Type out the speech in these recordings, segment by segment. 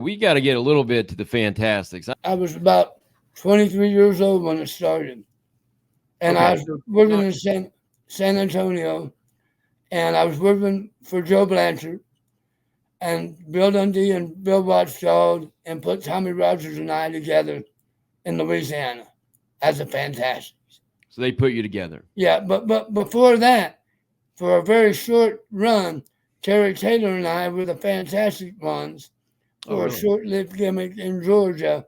We got to get a little bit to the Fantastics. I was about 23 years old when it started. And Okay, I was so working in San Antonio, and I was working for Joe Blanchard, and Bill Dundee and Bill Watts called and put Tommy Rogers and I together in Louisiana as a Fantastic. so they put you together. Yeah, but before that, for a very short run, Terry Taylor and I were the Fantastic ones Oh, for a really? short-lived gimmick in Georgia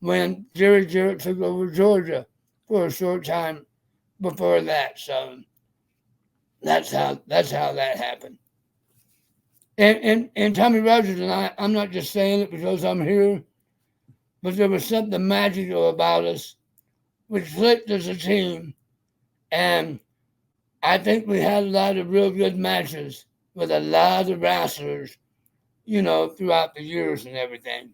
when Jerry Jarrett took over Georgia for a short time before that. So that's how that happened. And Tommy Rogers and I'm not just saying it because I'm here, but there was something magical about us. We clicked as a team, and I think we had a lot of real good matches with a lot of wrestlers, throughout the years and everything.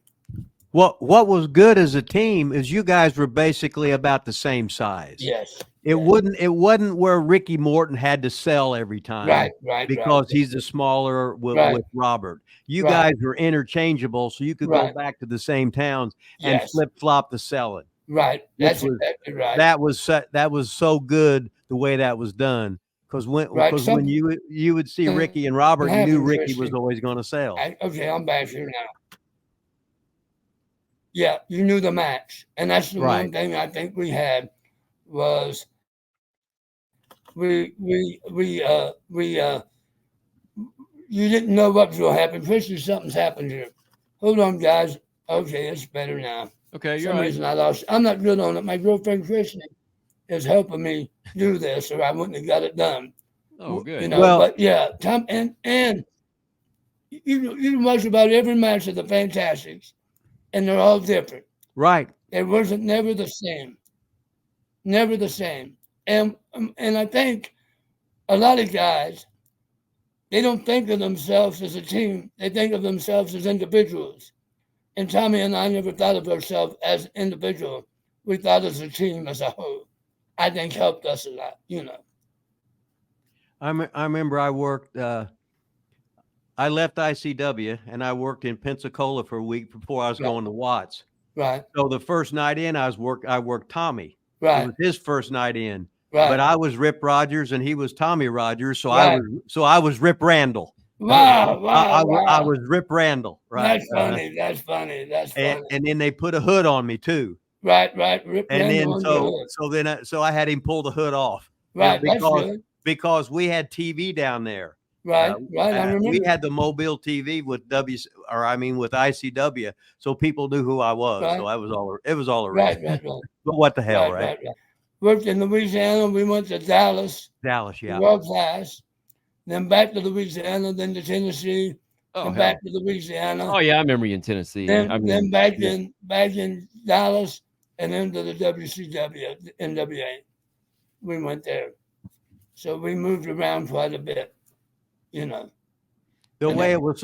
What was good as a team is you guys were basically about the same size. Yes. It yes. wasn't where Ricky Morton had to sell every time, Right. because he's the smaller Right. with Robert. You Right. guys were interchangeable, so you could go Right. back to the same towns and Yes. flip flop the selling. Right. Which That's was exactly right. that was so good the way that was done. Because when you would see Ricky and Robert, you knew Ricky was always going to sell. Okay, I'm back here now. Yeah, you knew the match, and that's the one thing I think we had was you didn't know what was going to happen. Especially something's happened here. Hold on, guys. Okay, it's better now. Okay, you're right. Reason I lost. I'm not good on it. My girlfriend Christy is helping me do this, or I wouldn't have got it done. Oh, good. But yeah, Tom and you watch about every match of the Fantastics, and they're all different. Right. It wasn't never the same. Never the same. And I think a lot of guys, they don't think of themselves as a team. They think of themselves as individuals. And Tommy and I never thought of ourselves as individuals. We thought as a team as a whole. I think helped us a lot, I remember I worked. I left ICW and I worked in Pensacola for a week before I was going to Watts. Right. So the first night in, I worked Tommy. Right. It was his first night in. Right. But I was Rip Rogers and he was Tommy Rogers. So I was Rip Randall. Wow. I was Rip Randall. Right. That's funny. And then they put a hood on me too. Right. Rip and Randall then so I had him pull the hood off. Right. That's good. Because we had TV down there. Right. I remember. We had the mobile TV with with ICW, so people knew who I was. Right. So it was all around. Right. But what the hell, right? Worked in Louisiana. We went to Dallas. Yeah. World class. Then back to Louisiana. Then to Tennessee. Then back to Louisiana. Oh yeah, I remember you in Tennessee. Then back in Dallas, and then to the WCW, NWA. We went there. So we moved around quite a bit. The way it was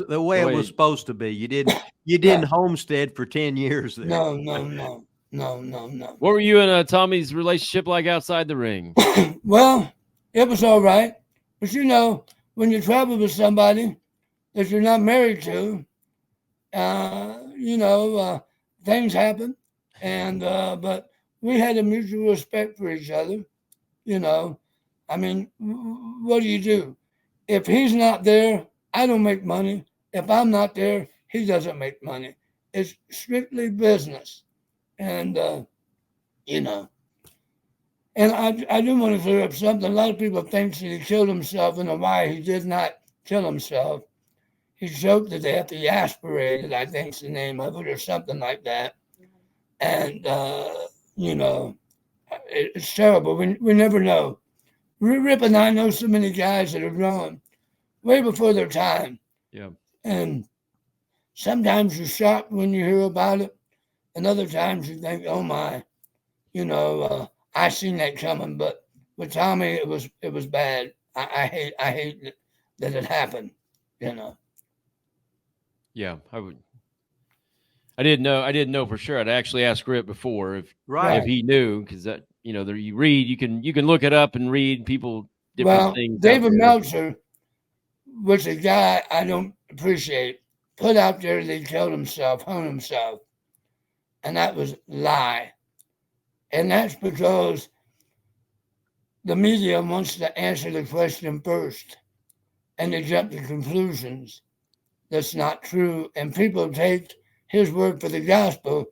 supposed to be. You didn't homestead for 10 years there. No. What were you and Tommy's relationship like outside the ring? Well, it was all right. But when you travel with somebody that you're not married to, things happen. And but we had a mutual respect for each other. I mean, what do? If he's not there, I don't make money. If I'm not there, he doesn't make money. It's strictly business. And, and I do want to clear up something. A lot of people think that he killed himself in Hawaii. He did not kill himself. He choked to death. He aspirated, I think is the name of it, or something like that. And, it's terrible. We never know. Rip and I know so many guys that have gone way before their time. Yeah. And sometimes you're shocked when you hear about it. And other times you think, oh my, I seen that coming. But with Tommy, it was bad. I hate that it happened, Yeah, I didn't know for sure. I'd actually asked Rip before if he knew, because that you read, you can look it up and read people different things. David Meltzer was a guy I don't appreciate put out there that he killed himself, hung himself. And that was lie. And that's because the media wants to answer the question first. And they jump to conclusions. That's not true. And people take his word for the gospel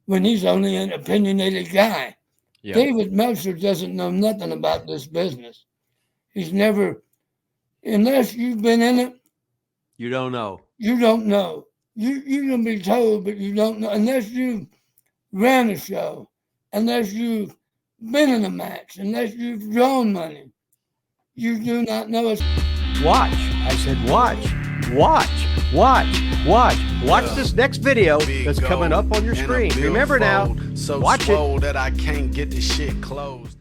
when he's only an opinionated guy. Yeah. David Meltzer doesn't know nothing about this business. He's never, unless you've been in it. You don't know. You don't know. You can be told, but you don't know. Unless you ran a show, unless you've been in a match, unless you've drawn money, you do not know it. Watch. I said watch. Watch this next video that's coming up on your screen. Remember now, watch it. That I can't get the shit closed.